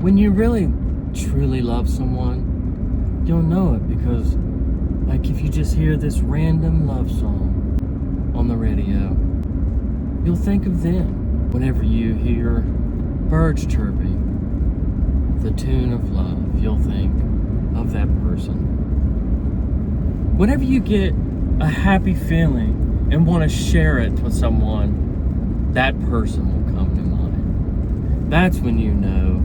when you really, truly love someone, you'll know it because, like, if you just hear this random love song on the radio, you'll think of them. Whenever you hear birds chirping, the tune of love, you'll think of that person. Whenever you get a happy feeling and want to share it with someone, that person will come to mind. That's when you know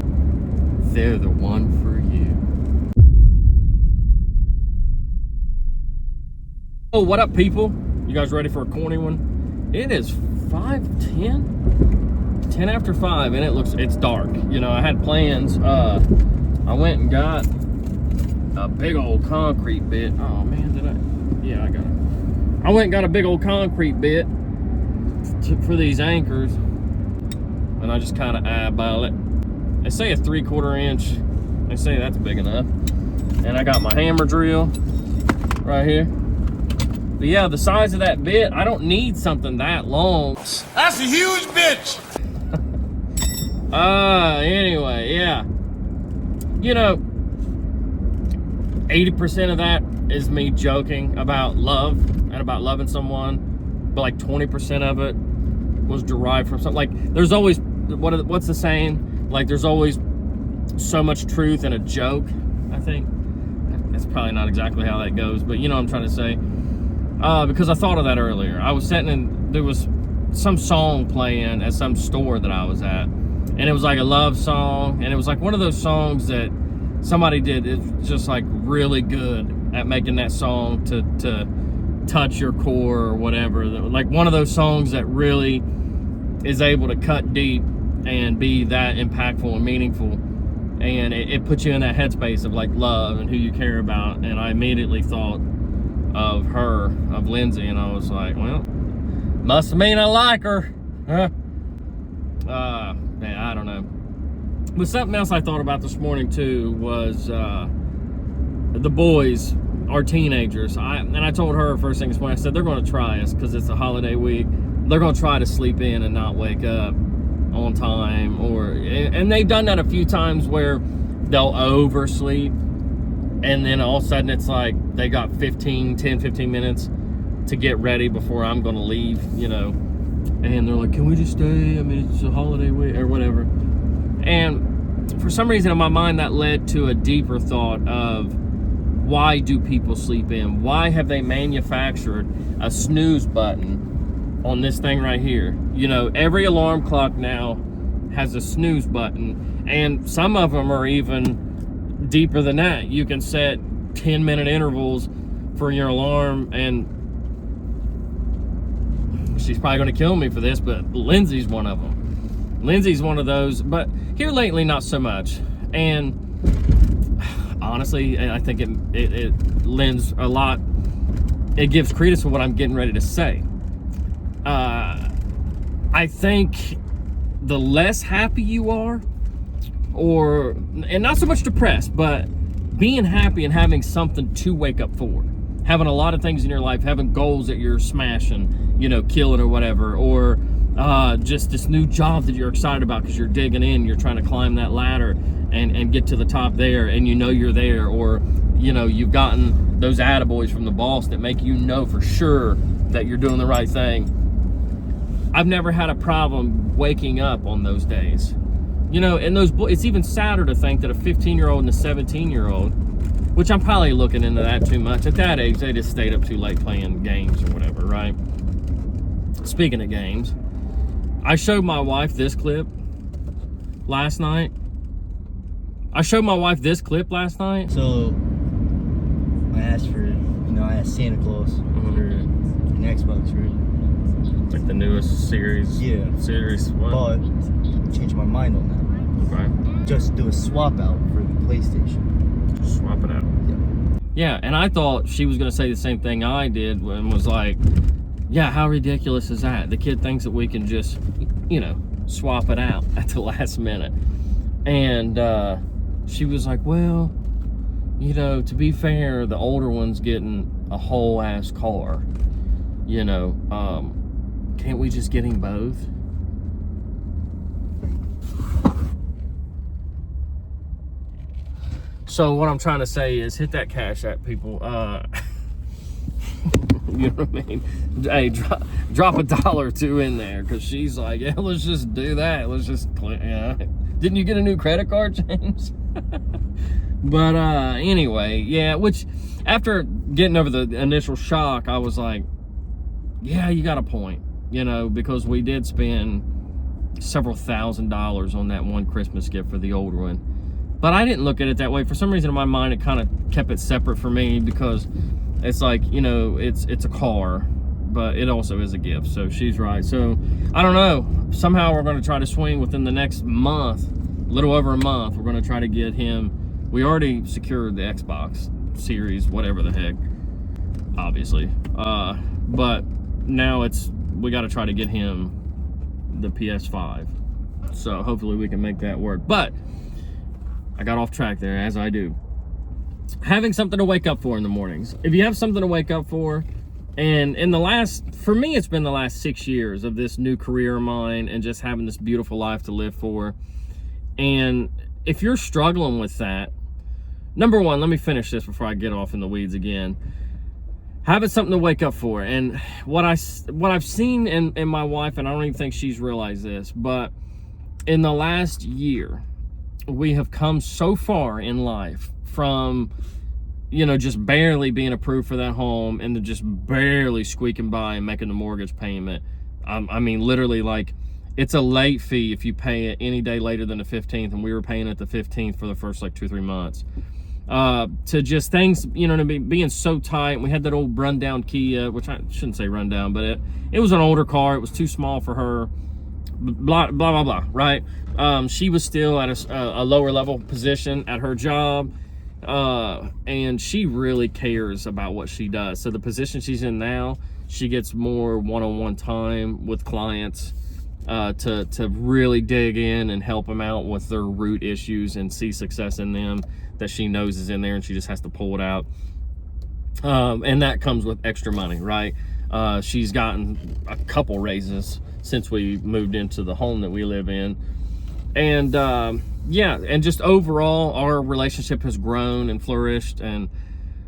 they're the one for you. Oh, what up, people? You guys ready for a corny one? It is 5:10? 10 after 5, and it's dark. You know, I had plans. I went and got a big old concrete bit. Oh man, yeah, I got it. I went and got a big old concrete bit for these anchors, and I just kind of eyeball it. They say a 3/4 inch. They say that's big enough. And I got my hammer drill right here. But yeah, the size of that bit, I don't need something that long. That's a huge bitch. Anyway, yeah. You know, 80% of that is me joking about love and about loving someone, but like 20% of it was derived from something. Like, there's always, what's the saying? Like, there's always so much truth in a joke, I think. That's probably not exactly how that goes, but you know what I'm trying to say. Because I thought of that earlier. I was sitting and there was some song playing at some store that I was at, and it was like a love song, and it was like one of those songs that somebody did. It's just like really good at making that song to touch your core or whatever. Like one of those songs that really is able to cut deep and be that impactful and meaningful, and it puts you in that headspace of like love and who you care about. And I immediately thought of her, of Lindsay, and I was like, well, must mean I like her. Man, I don't know. But something else I thought about this morning too was the boys, our teenagers. I told her first thing this morning, I said they're going to try us because it's a holiday week. They're going to try to sleep in and not wake up on time, and they've done that a few times where they'll oversleep, and then all of a sudden it's like they got 10, 15 minutes to get ready before I'm going to leave, you know, and they're like, can we just stay? I mean, it's a holiday week or whatever. And for some reason in my mind that led to a deeper thought of, why do people sleep in? Why have they manufactured a snooze button on this thing right here? You know, every alarm clock now has a snooze button, and some of them are even deeper than that. You can set 10-minute intervals for your alarm, and she's probably going to kill me for this, but Lindsay's one of them. Lindsay's one of those, but here lately, not so much. And honestly, I think it lends a lot. It gives credence to what I'm getting ready to say. I think the less happy you are, and not so much depressed, but being happy and having something to wake up for, having a lot of things in your life, having goals that you're smashing, you know, killing or whatever, or just this new job that you're excited about because you're digging in, you're trying to climb that ladder and get to the top there, and you know you're there, or you know you've gotten those attaboys from the boss that make you know for sure that you're doing the right thing. I've never had a problem waking up on those days, you know. And it's even sadder to think that a 15-year-old and a 17-year-old, which I'm probably looking into that too much, at that age they just stayed up too late playing games or whatever, right? Speaking of games, I showed my wife this clip last night. So I asked Santa Claus for an Xbox, right? Like the newest series. Yeah. Series what? But changed my mind on that. Okay. Just do a swap out for the PlayStation. Just swap it out. Yeah, and I thought she was going to say the same thing I did and was like, yeah, how ridiculous is that? The kid thinks that we can just, you know, swap it out at the last minute. And she was like, well, you know, to be fair, the older one's getting a whole ass car. You know, can't we just get him both? So what I'm trying to say is hit that Cash App, people. You know what I mean? Hey, drop $1 or $2 in there, because she's like, yeah, let's just do that. Let's just, yeah. Didn't you get a new credit card, James? But anyway, yeah, which after getting over the initial shock, I was like, yeah, you got a point, you know, because we did spend several $1,000s on that one Christmas gift for the older one. But I didn't look at it that way. For some reason in my mind, it kind of kept it separate for me, because it's like, you know, it's a car, but it also is a gift. So she's right. So I don't know. Somehow we're going to try to swing within the next month, a little over a month. We're going to try to get him. We already secured the Xbox Series, whatever the heck, obviously. But now we got to try to get him the PS5. So hopefully we can make that work. But I got off track there, as I do. Having something to wake up for in the mornings. If you have something to wake up for, and for me, it's been the last 6 years of this new career of mine and just having this beautiful life to live for. And if you're struggling with that, number one, let me finish this before I get off in the weeds again. Having something to wake up for. And what I've seen in my wife, and I don't even think she's realized this, but in the last year, we have come so far in life from, you know, just barely being approved for that home and then just barely squeaking by and making the mortgage payment. I mean, literally, like, it's a late fee if you pay it any day later than the 15th, and we were paying it the 15th for the first, like, 2-3 months. To just things, you know, to being so tight. We had that old rundown Kia, which I shouldn't say rundown, but it was an older car. It was too small for her. Blah, blah, blah, blah, right? She was still at a lower level position at her job. And she really cares about what she does. So the position she's in now, she gets more one-on-one time with clients to really dig in and help them out with their root issues and see success in them that she knows is in there, and she just has to pull it out. And that comes with extra money, right? She's gotten a couple raises since we moved into the home that we live in. And yeah, and just overall, our relationship has grown and flourished, and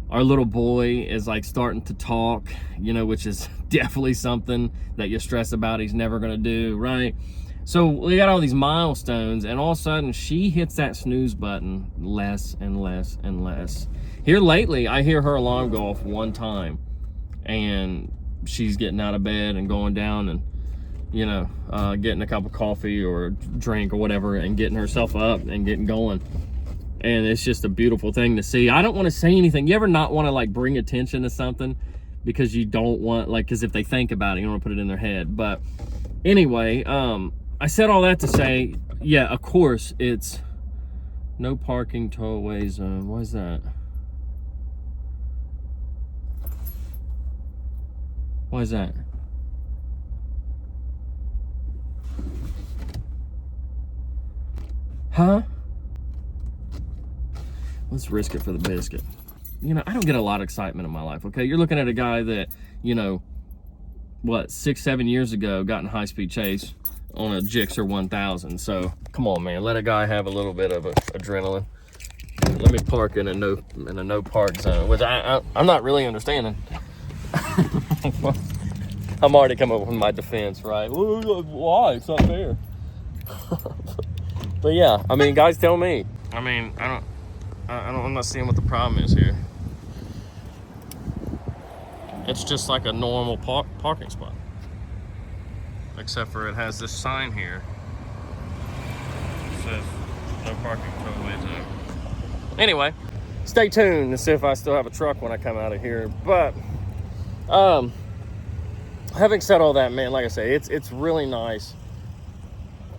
our little boy is like starting to talk, you know, which is definitely something that you stress about he's never going to do, right? So we got all these milestones, and all of a sudden she hits that snooze button less and less and less. Here lately, I hear her alarm go off one time, and she's getting out of bed and going down and, you know, getting a cup of coffee or a drink or whatever and getting herself up and getting going. And it's just a beautiful thing to see. I don't want to say anything. You ever not want to, like, bring attention to something because you don't want, like, because if they think about it, you don't want to put it in their head. But anyway, I said all that to say, yeah, of course, it's no parking tollway zone. What is that? Why is that? Huh? Let's risk it for the biscuit. You know, I don't get a lot of excitement in my life, okay? You're looking at a guy that, you know, what, 6-7 years ago got in a high-speed chase on a Gixxer 1000. So, come on, man. Let a guy have a little bit of adrenaline. Let me park in a no park zone, which I'm not really understanding. I'm already coming up with my defense, right? Why? It's not fair. But yeah, I mean, guys tell me. I mean, I'm not seeing what the problem is here. It's just like a normal parking spot. Except for it has this sign here. It says no parking tollway zone. Anyway, stay tuned to see if I still have a truck when I come out of here. But having said all that, man, like I say, it's really nice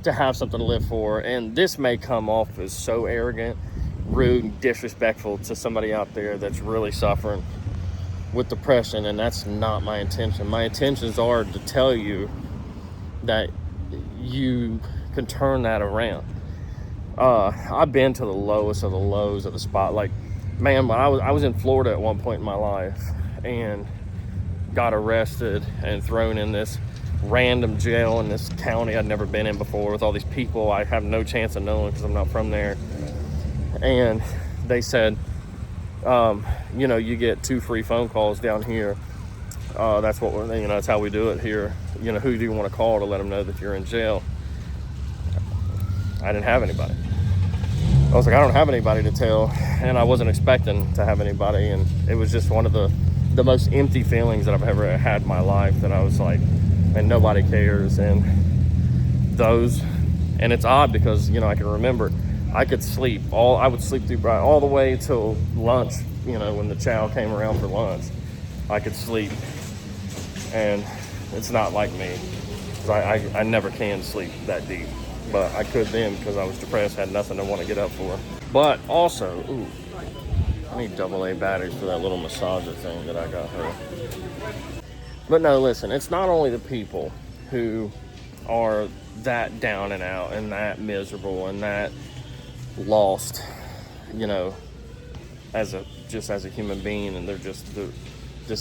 to have something to live for. And this may come off as so arrogant, rude, and disrespectful to somebody out there that's really suffering with depression, and that's not my intention. My intentions are to tell you that you can turn that around. I've been to the lowest of the lows of the spot. Like, man, when I was in Florida at one point in my life and got arrested and thrown in this random jail in this county I'd never been in before with all these people I have no chance of knowing because I'm not from there. And they said, you know, you get 2 free phone calls down here. That's what we're, you know, that's how we do it here. You know, who do you want to call to let them know that you're in jail? I didn't have anybody. I was like, I don't have anybody to tell, and I wasn't expecting to have anybody, and it was just one of the most empty feelings that I've ever had in my life, that I was like, and nobody cares. And it's odd because, you know, I can remember I could sleep I would sleep through all the way till lunch, you know, when the chow came around for lunch. I could sleep, and it's not like me, 'cause I never can sleep that deep. But I could then because I was depressed, had nothing to want to get up for. But also, ooh, I need AA batteries for that little massager thing that I got her. But no, listen, it's not only the people who are that down and out and that miserable and that lost, you know, as a human being, and they're just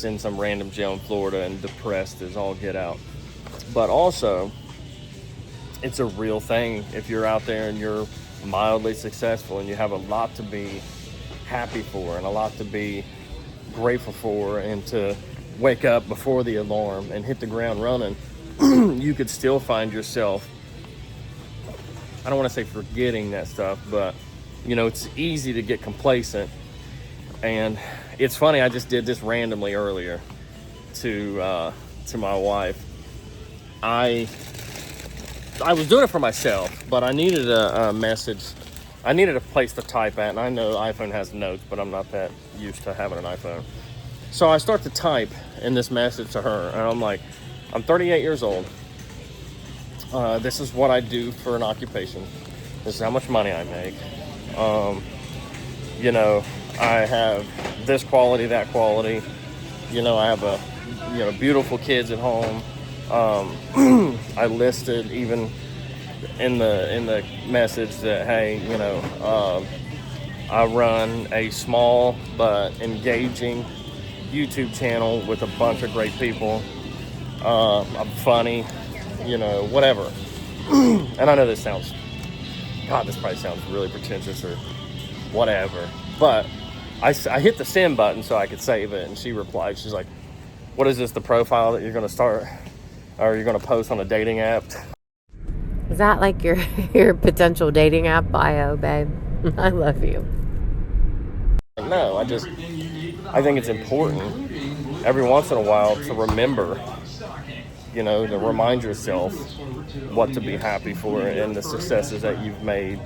in some random jail in Florida and depressed as all get out. But also, it's a real thing if you're out there and you're mildly successful and you have a lot to be happy for and a lot to be grateful for, and to wake up before the alarm and hit the ground running. You could still find yourself, I don't want to say forgetting that stuff, but, you know, it's easy to get complacent. And it's funny, I just did this randomly earlier to my wife. I was doing it for myself, but I needed a message. I needed a place to type at, and I know iPhone has notes, but I'm not that used to having an iPhone. So I start to type in this message to her, and I'm like, I'm 38 years old. This is what I do for an occupation. This is how much money I make. You know, I have this quality, that quality. You know, I have beautiful kids at home. I listed even in the message that, hey, you know, I run a small but engaging YouTube channel with a bunch of great people. I'm funny, you know, whatever. And I know this probably sounds really pretentious or whatever, but I hit the send button so I could save it, and she replied, she's like, what is this, the profile that you're going to start, or you're going to post on a dating app? Is that like your potential dating app bio, babe? I love you. No, I think it's important every once in a while to remember, you know, to remind yourself what to be happy for and the successes that you've made,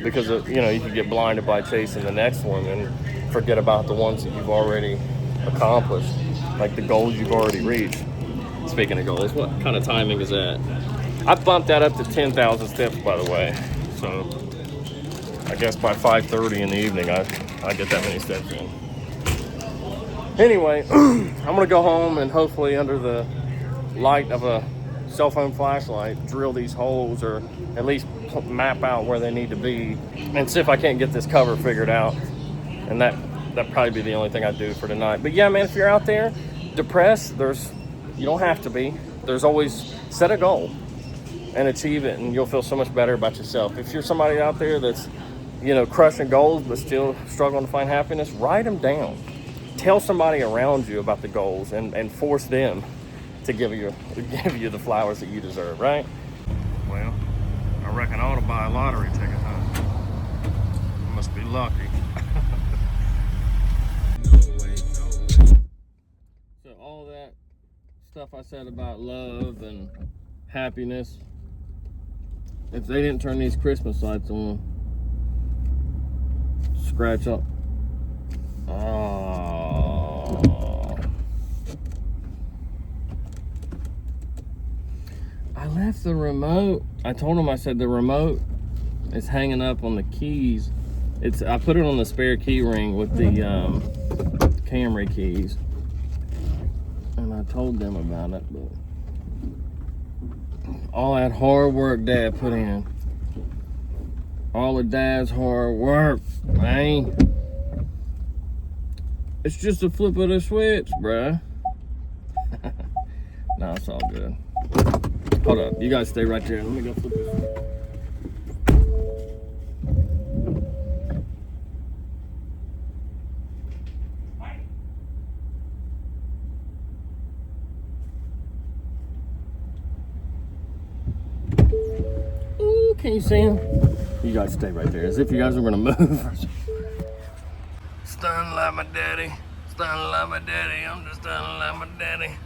because you know, you can get blinded by chasing the next one and forget about the ones that you've already accomplished, like the goals you've already reached. Speaking of goals, what kind of timing is that? I bumped that up to 10,000 steps, by the way, so I guess by 5:30 in the evening I get that many steps in. Anyway, I'm gonna go home and hopefully under the light of a cell phone flashlight drill these holes, or at least map out where they need to be, and see if I can't get this cover figured out. And that'd probably be the only thing I do for tonight. But yeah, man, if you're out there depressed, you don't have to be. There's always, set a goal and achieve it, and you'll feel so much better about yourself. If you're somebody out there that's, you know, crushing goals but still struggling to find happiness, write them down. Tell somebody around you about the goals and force them to give you the flowers that you deserve, right? Well, I reckon I ought to buy a lottery ticket, huh? I must be lucky. So all that stuff I said about love and happiness, if they didn't turn these Christmas lights on, scratch up. Oh. I left the remote. I told him, I said the remote is hanging up on the keys. I put it on the spare key ring with the Camry keys. And I told them about it, but all that hard work Dad put in. All of Dad's hard work, man. It's just a flip of the switch, bruh. No, it's all good. Hold up, you guys stay right there. Let me go flip this. Can you see him? You guys stay right there, as if you guys are gonna move. Stunning like my daddy. Stunning like my daddy. I'm just stunning like my daddy.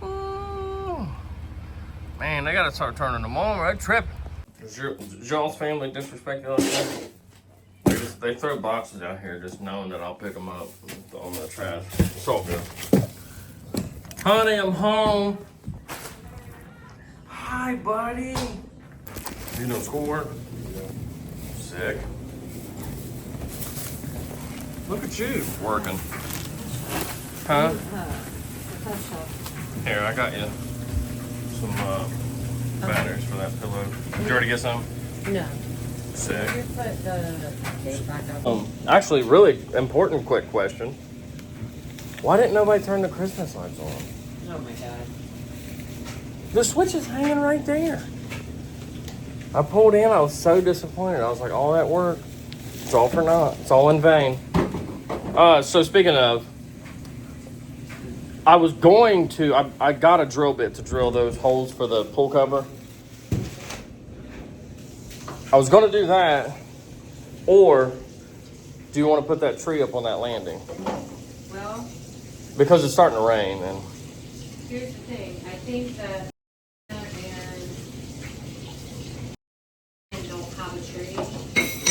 Ooh. Man, they gotta start turning them on, right? Tripping. Does y'all's family disrespect you like that? They throw boxes out here just knowing that I'll pick them up on the trash. It's all good. Honey, I'm home. Hi, buddy. You know schoolwork? Sick. Look at you working. Huh? Here, I got you some batteries for that pillow. Did you already get some? No. Sick. You put the date back up. Actually, really important quick question. Why didn't nobody turn the Christmas lights on? Oh my god. The switch is hanging right there. I pulled in, I was so disappointed. I was like, all that work, it's all for naught. It's all in vain. So speaking of, I was going to, I got a drill bit to drill those holes for the pool cover. I was going to do that, or do you want to put that tree up on that landing? Well, because it's starting to rain. And here's the thing. I think that and don't have a tree.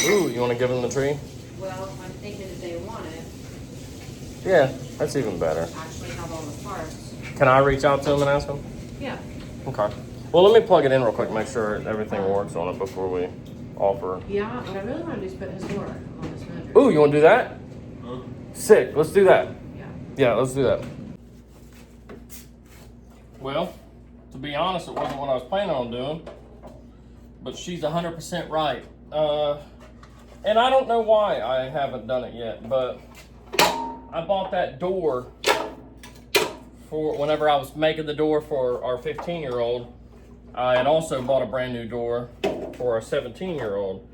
Ooh, you want to give them the tree? Well, I'm thinking if they want it, Yeah, that's even better. actually have all the parts. Can I reach out to them and ask them? Yeah. Okay. Well, let me plug it in real quick, make sure everything works on it before we offer. Yeah, what I really want to do is put historic on this measure. Ooh, you want to do that? Huh? Sick. Let's do that. Yeah. Yeah, let's do that. Well, to be honest, it wasn't what I was planning on doing, but she's 100% right. And I don't know why I haven't done it yet, but I bought that door for whenever I was making the door for our 15-year-old. I had also bought a brand new door for our 17-year-old.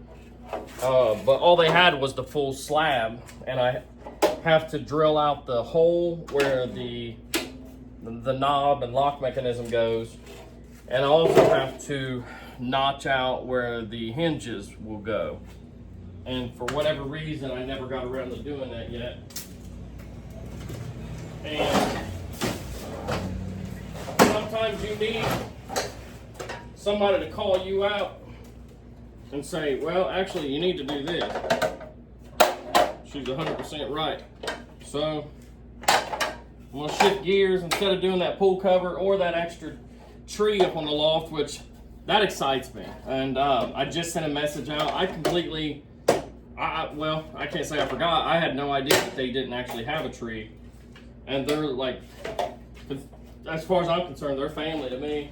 But all they had was the full slab, and I have to drill out the hole where the knob and lock mechanism goes, and I also have to notch out where the hinges will go. And for whatever reason, I never got around to doing that yet. And sometimes you need somebody to call you out and say, well, actually, you need to do this. She's 100% right. So I'm gonna shift gears. Instead of doing that pool cover or that extra tree up on the loft, which that excites me. And I just sent a message out. I completely, well, I can't say I forgot. I had no idea that they didn't actually have a tree. And they're like, as far as I'm concerned, they're family to me.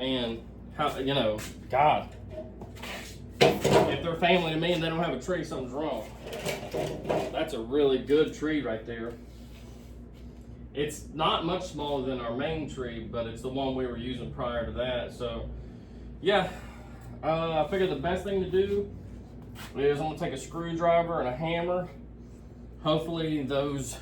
And how, you know, God, if they're family to me and they don't have a tree, something's wrong. That's a really good tree right there. It's not much smaller than our main tree, but it's the one we were using prior to that. So, yeah, I figured the best thing to do is I'm gonna take a screwdriver and a hammer. Hopefully those,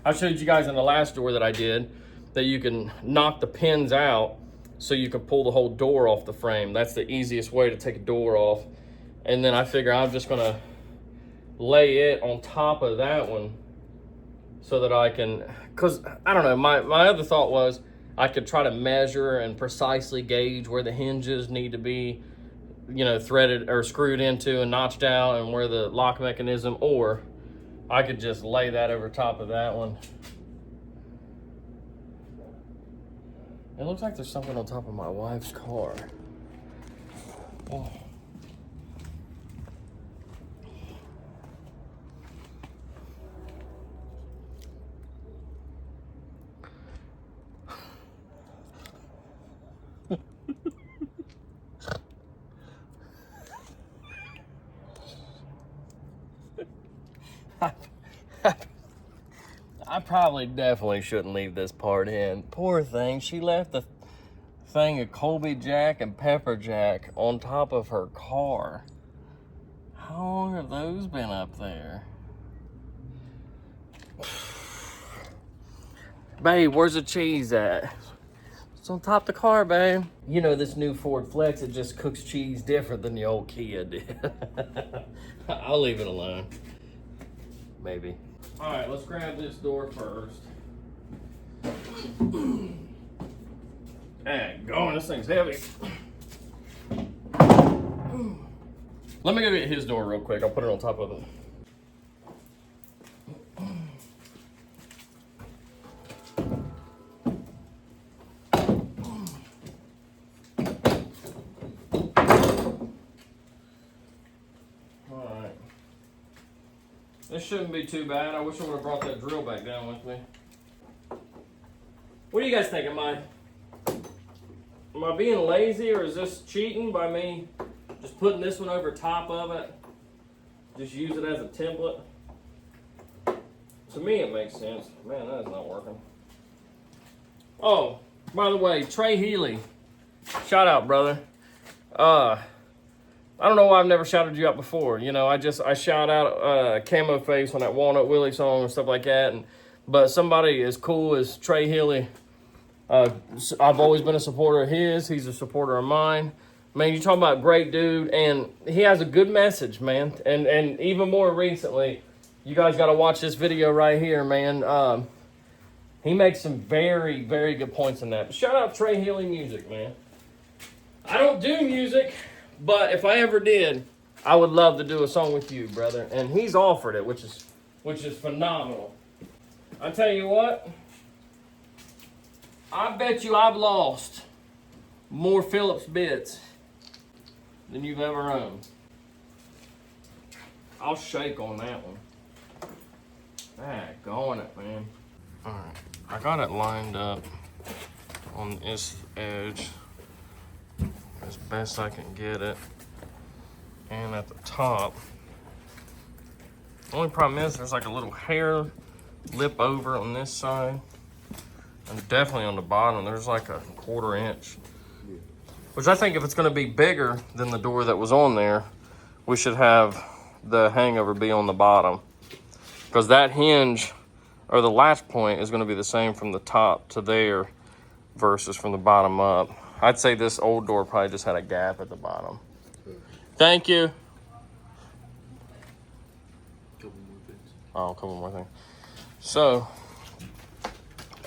I showed you guys in the last door that I did, that you can knock the pins out so you can pull the whole door off the frame. That's the easiest way to take a door off. And then I figure I'm just gonna lay it on top of that one so that I can, cause I don't know, my other thought was I could try to measure and precisely gauge where the hinges need to be, you know, threaded or screwed into and notched out, and where the lock mechanism, or I could just lay that over top of that one. It looks like there's something on top of my wife's car. Oh. I probably definitely shouldn't leave this part in. Poor thing, she left the thing of Colby Jack and Pepper Jack on top of her car. How long have those been up there? Babe, where's the cheese at? It's on top of the car, babe. You know, this new Ford Flex, it just cooks cheese different than the old Kia did. I'll leave it alone. Maybe. All right, let's grab this door first. Dang, going, this thing's heavy. Let me go get his door real quick. I'll put it on top of it. All right. This shouldn't be too bad. I wish I would have brought that drill back down with me. What do you guys think? Am I being lazy, or is this cheating by me just putting this one over top of it? Just use it as a template? To me, it makes sense. Man, that is not working. Oh, by the way, Trey Healy. Shout out, brother. I don't know why I've never shouted you out before. You know, I shout out Camo Face on that Walnut Willie song and stuff like that. But somebody as cool as Trey Healy, I've always been a supporter of his. He's a supporter of mine. Man, you talking about great dude, and he has a good message, man. And even more recently, you guys got to watch this video right here, man. He makes some very, very good points in that. But shout out Trey Healy Music, man. I don't do music, but if I ever did, I would love to do a song with you, brother. And he's offered it, which is phenomenal. I tell you what, I bet you I've lost more Phillips bits than you've ever owned. I'll shake on that one. Going it, man. All right, I got it lined up on this edge as best I can get it. And at the top, the only problem is there's like a little hair lip over on this side. And definitely on the bottom, there's like a 1/4 inch. Which I think if it's gonna be bigger than the door that was on there, we should have the hangover be on the bottom. Because that hinge, or the latch point, is gonna be the same from the top to there versus from the bottom up. I'd say this old door probably just had a gap at the bottom. Thank you. Oh, a couple more things. So,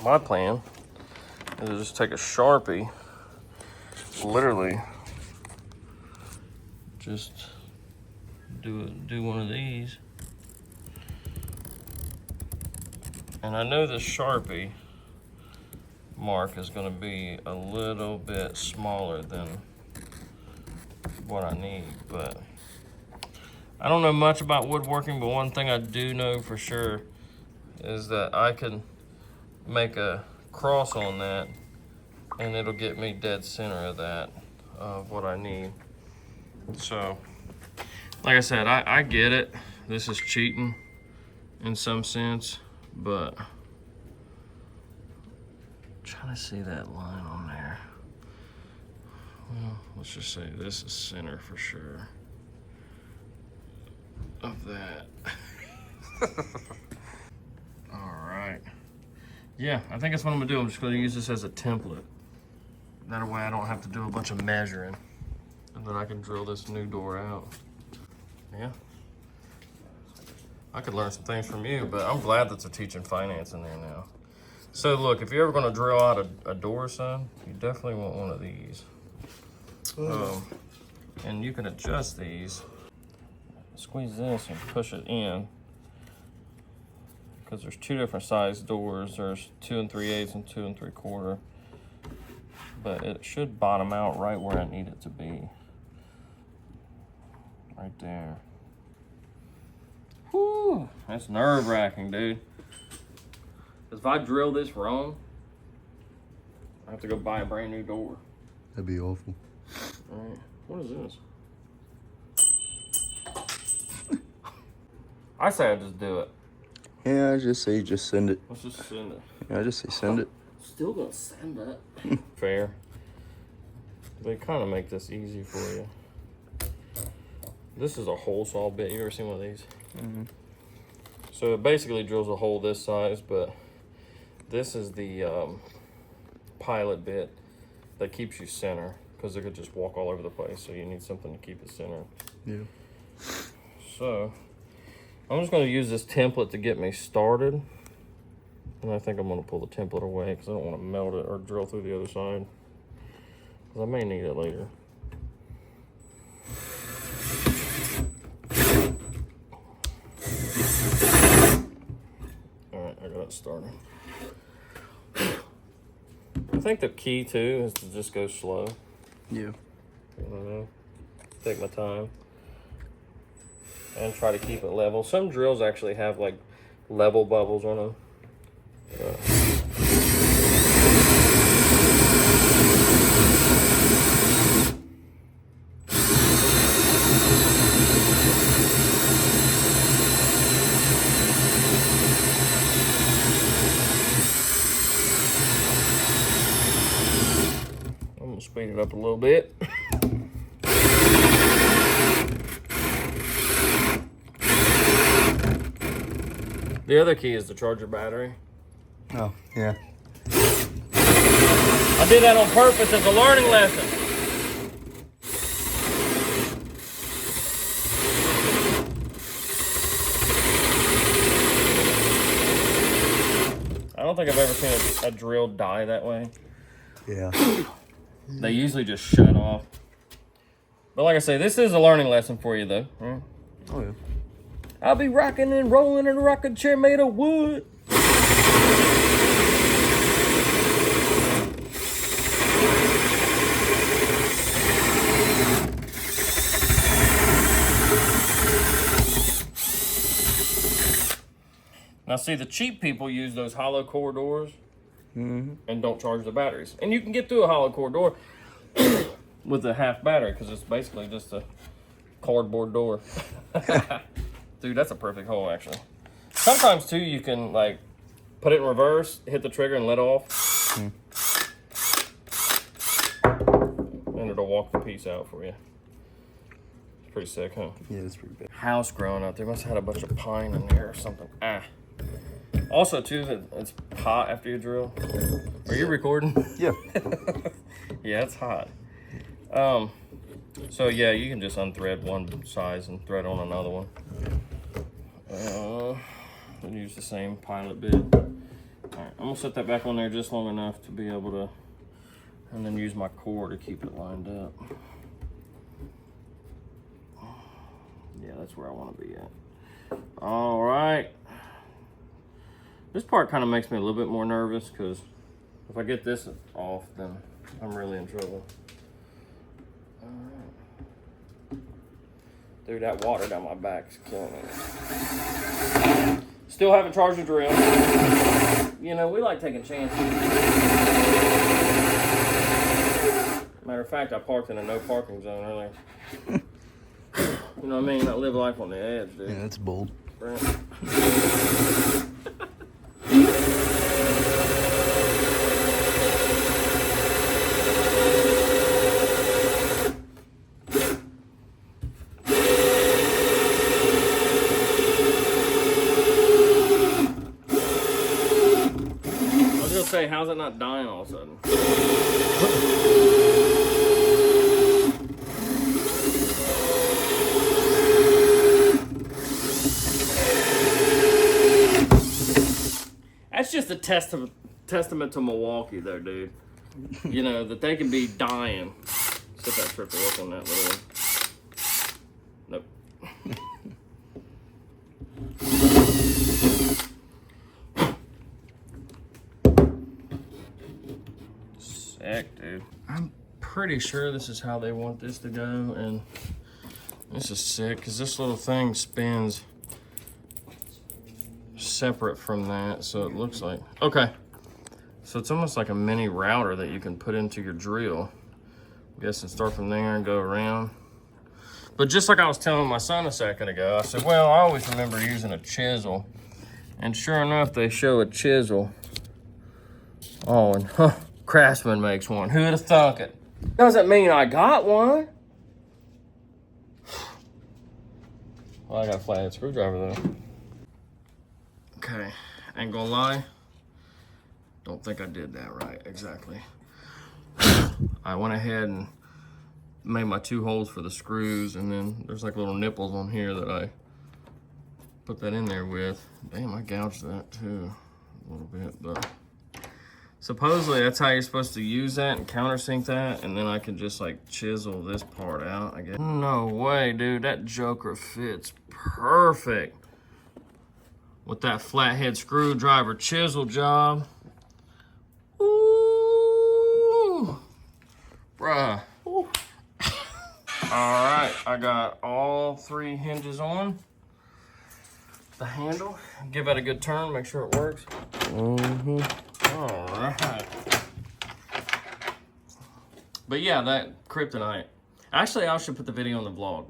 my plan is to just take a Sharpie, literally just do one of these. And I know the Sharpie mark is going to be a little bit smaller than what I need, but I don't know much about woodworking, but one thing I do know for sure is that I can make a cross on that and it'll get me dead center of that, of what I need. So, like I said, I get it. This is cheating in some sense, but I'm trying to see that line on there. Well, let's just say this is center for sure of that. All right. Yeah, I think that's what I'm gonna do. I'm just gonna use this as a template. That way I don't have to do a bunch of measuring. And then I can drill this new door out. Yeah. I could learn some things from you, but I'm glad that they're teaching finance in there now. So look, if you're ever gonna drill out a door, son, you definitely want one of these. And you can adjust these. Squeeze this and push it in. Because there's two different size doors. There's 2 3/8 and 2 3/4. But it should bottom out right where I need it to be. Right there. Whew, that's nerve-wracking, dude. Because if I drill this wrong, I have to go buy a brand new door. That'd be awful. All right, what is this? I say I just do it. Yeah, I just say just send it. Let's just send it. Yeah, I just say send it. Still gonna send it. Fair. They kind of make this easy for you. This is a hole saw bit. You ever seen one of these? Mm-hmm. So it basically drills a hole this size, but this is the pilot bit. that keeps you center, because it could just walk all over the place, so you need something to keep it centered. Yeah. So I'm just going to use this template to get me started, and I think I'm going to pull the template away because I don't want to melt it or drill through the other side, because I may need it later. All right, I got it started. I think the key too is to just go slow. Yeah. Take my time and try to keep it level. Some drills actually have like level bubbles on them. I'm gonna speed it up a little bit. The other key is to charge your battery. Oh, yeah. I did that on purpose as a learning lesson. I don't think I've ever seen a drill die that way. Yeah. They usually just shut off. But like I say, this is a learning lesson for you though. Right? Oh, yeah. I'll be rocking and rolling in a rocking chair made of wood. Now see, the cheap people use those hollow core doors and don't charge the batteries. And you can get through a hollow core door with a half battery because it's basically just a cardboard door. Dude, that's a perfect hole, actually. Sometimes, too, you can, like, put it in reverse, hit the trigger, and let off. And it'll walk the piece out for you. It's pretty sick, huh? Yeah, it's pretty bad. House growing out there. Must have had a bunch of pine in there or something. Ah. Also, too, that it's hot after you drill. Are you recording? Yeah. Yeah, it's hot. So, yeah, you can just unthread one size and thread on another one. And use the same pilot bit. Alright, I'm gonna set that back on there just long enough to be able to, and then use my core to keep it lined up. Yeah, that's where I want to be at. Alright. This part kind of makes me a little bit more nervous because if I get this off, then I'm really in trouble. Dude, that water down my back's killing me. Still haven't charged the drill. You know, we like taking chances. Matter of fact, I parked in a no parking zone earlier. You know what I mean? I live life on the edge, dude. Yeah, that's bold. Right. Say, how's it not dying all of a sudden? That's just a testament to Milwaukee, though, dude. You know, that they can be dying. Set that triple up on that little one. Nope. Sick, dude. I'm pretty sure this is how they want this to go, and this is sick because this little thing spins separate from that, so it looks like, okay, so it's almost like a mini router that you can put into your drill. I guess and start from there and go around. But just like I was telling my son a second ago, I said, well, I always remember using a chisel, and sure enough, they show a chisel. Oh, and huh, Craftsman makes one. Who'd have thunk it? Doesn't mean I got one. Well, I got a flathead screwdriver though. Okay, ain't gonna lie. Don't think I did that right exactly. I went ahead and made my 2 holes for the screws, and then there's like little nipples on here that I put that in there with. Damn, I gouged that too a little bit, but supposedly that's how you're supposed to use that and countersink that, and then I can just like chisel this part out, I guess. No way, dude, that joker fits perfect with that flathead screwdriver chisel job. Ooh, bruh. Ooh. All right, I got all 3 hinges on the handle. Give that a good turn, make sure it works. All right. But yeah, that kryptonite. Actually, I should put the video on the vlog.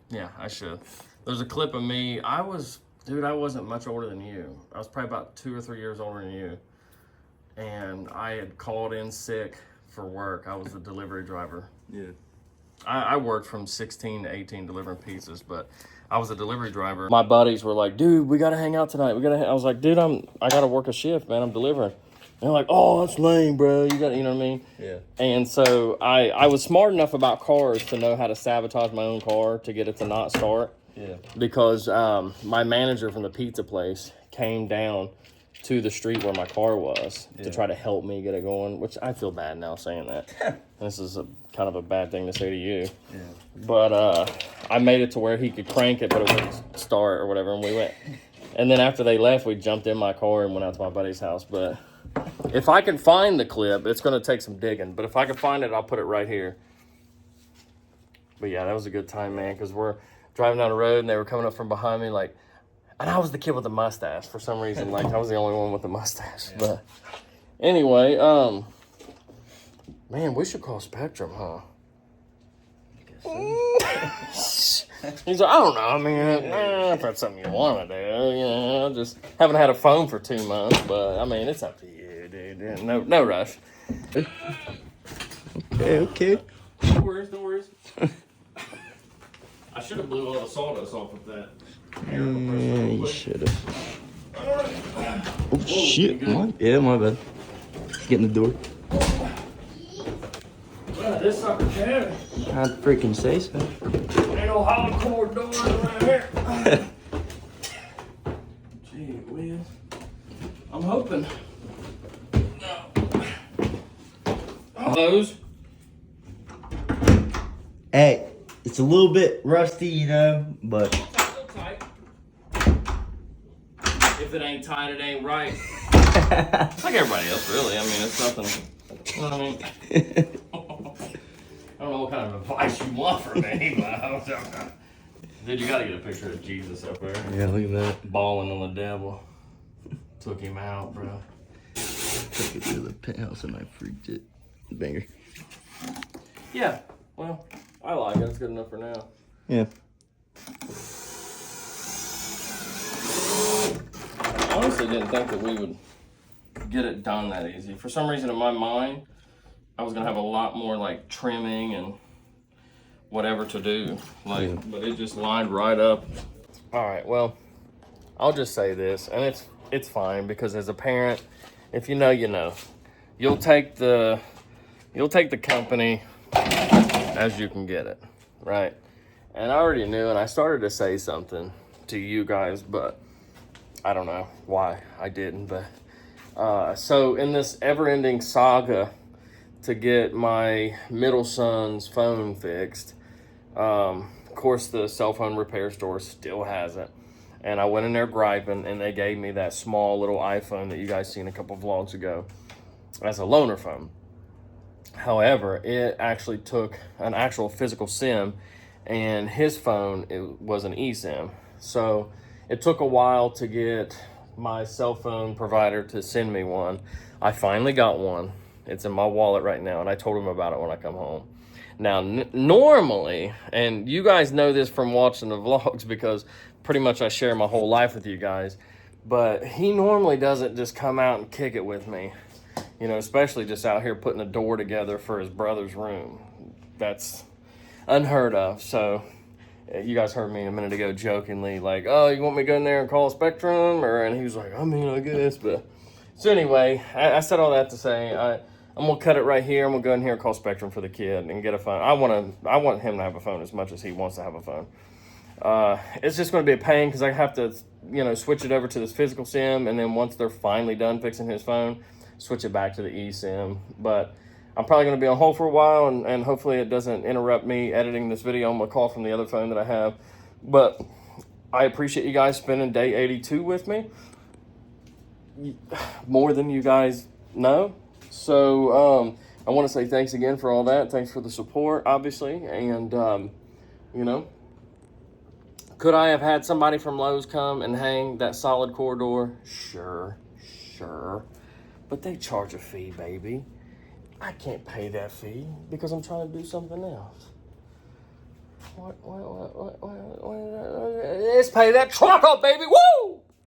Yeah, I should. There's a clip of me. Dude, I wasn't much older than you. I was probably about 2 or 3 years older than you. And I had called in sick for work. I was a delivery driver. Yeah. I worked from 16 to 18 delivering pizzas, but I was a delivery driver. My buddies were like, dude, we gotta hang out tonight. I was like, dude, I gotta work a shift, man. I'm delivering. And they're like, oh, that's lame, bro. You know what I mean? Yeah. And so I was smart enough about cars to know how to sabotage my own car to get it to not start. Yeah. Because my manager from the pizza place came down to the street where my car was to try to help me get it going, which I feel bad now saying that. This is kind of a bad thing to say to you. Yeah. But I made it to where he could crank it, but it wouldn't start or whatever, and we went. And then after they left, we jumped in my car and went out to my buddy's house. But if I can find the clip, it's going to take some digging. But if I can find it, I'll put it right here. But yeah, that was a good time, man, because we're driving down the road, and they were coming up from behind me, like, and I was the kid with the mustache for some reason. Like, I was the only one with the mustache. Yeah. But anyway, man, we should call Spectrum, huh? He's like, I don't know. I mean, if that's something you want to do, you know, just haven't had a phone for 2 months. But I mean, it's up to you, dude. No rush. Okay. No worries. I should have blew all the sawdust off with that. Yeah, you should have. Oh, shit. My bad. Get in the door. Well, this sucker can. I'd freaking say so. Ain't no hollow cord doors around here. Gee whiz. I'm hoping. Those. Hey, it's a little bit rusty, you know, but. Tight. If it ain't tight, it ain't right. Like everybody else, really. I mean, it's nothing. You know what I mean? I don't know what kind of advice you want from me, but dude, you gotta get a picture of Jesus up there. Yeah, look at that. Balling on the devil. Took him out, bro. Took it to the penthouse and I freaked it. Banger. Yeah, well, I like it. It's good enough for now. Yeah. I honestly didn't think that we would get it done that easy. For some reason in my mind, I was gonna have a lot more like trimming and whatever to do. Like, but it just lined right up. All right, well, I'll just say this, and it's fine because as a parent, if you know, you know. You'll take the company as you can get it, right? And I already knew, and I started to say something to you guys, but I don't know why I didn't. But so in this ever-ending saga to get my middle son's phone fixed, of course the cell phone repair store still hasn't. And I went in there griping, and they gave me that small little iPhone that you guys seen a couple vlogs ago as a loaner phone. However, it actually took an actual physical SIM, and his phone, it was an eSIM. So it took a while to get my cell phone provider to send me one. I finally got one. It's in my wallet right now, and I told him about it when I come home. Now, normally, and you guys know this from watching the vlogs because pretty much I share my whole life with you guys, but he normally doesn't just come out and kick it with me. You know, especially just out here putting a door together for his brother's room. That's unheard of. So you guys heard me a minute ago jokingly like, oh, you want me to go in there and call Spectrum? And he was like, I mean, I guess. But so anyway, I said all that to say I'm gonna cut it right here. I'm gonna go in here and call Spectrum for the kid and get a phone. I want him to have a phone as much as he wants to have a phone. It's just going to be a pain because I have to, switch it over to this physical SIM, and then once they're finally done fixing his phone, switch it back to the eSIM. But I'm probably going to be on hold for a while, and hopefully it doesn't interrupt me editing this video. I'm going to call from the other phone that I have. But I appreciate you guys spending day 82 with me. More than you guys know. So I want to say thanks again for all that. Thanks for the support, obviously. And, could I have had somebody from Lowe's come and hang that solid core door? Sure. But they charge a fee, baby. I can't pay that fee because I'm trying to do something else. What? Let's pay that truck up, baby. Woo!